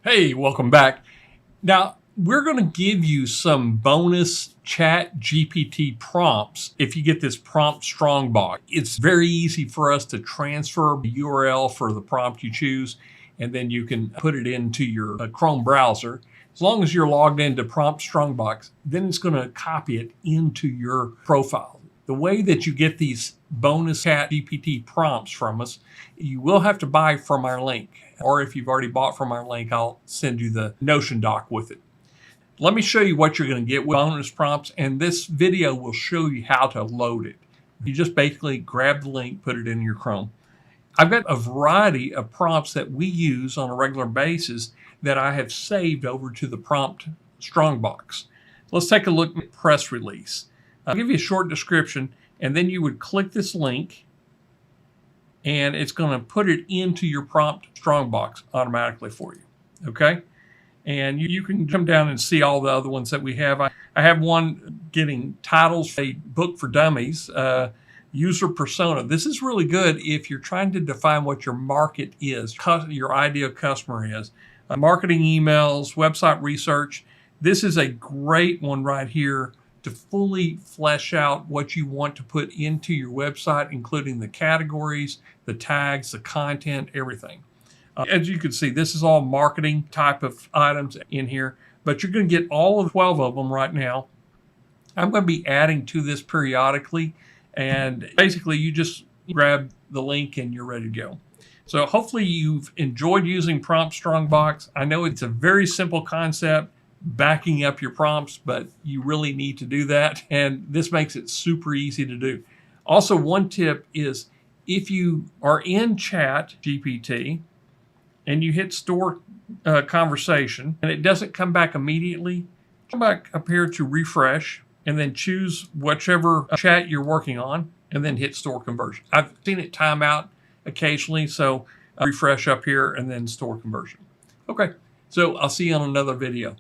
Hey, welcome back. Now, we're going to give you some bonus ChatGPT prompts if you get this prompt strongbox. It's very easy for us to transfer the URL for the prompt you choose, and then you can put it into your Chrome browser. As long as you're logged into prompt strongbox, then it's going to copy it into your profile. The way that you get these bonus ChatGPT prompts from us, you will have to buy from our link. Or if you've already bought from our link, I'll send you the Notion doc with it. Let me show you what you're going to get with bonus prompts, and this video will show you how to load it. You just basically grab the link, put it in your Chrome. I've got a variety of prompts that we use on a regular basis that I have saved over to the prompt strongbox. Let's take a look at press release. I'll give you a short description, and then you would click this link, and it's going to put it into your prompt strongbox automatically for you. Okay? And you can come down and see all the other ones that we have. I have one getting titles for a book for dummies, user persona. This is really good if you're trying to define what your market is, your ideal customer is. Marketing emails, website research. This is a great one right here to fully flesh out what you want to put into your website, including the categories, the tags, the content, everything. As you can see, this is all marketing type of items in here, but you're going to get all of 12 of them right now. I'm going to be adding to this periodically, and basically you just grab the link and you're ready to go. So hopefully you've enjoyed using Prompt Strongbox. I know it's a very simple concept, backing up your prompts, but you really need to do that, and this makes it super easy to do. Also, one tip is if you are in ChatGPT and you hit store conversation and it doesn't come back immediately, come back up here to refresh and then choose whichever chat you're working on and then hit store conversion. I've seen it time out occasionally, so refresh up here and then store conversion. Okay, so I'll see you on another video.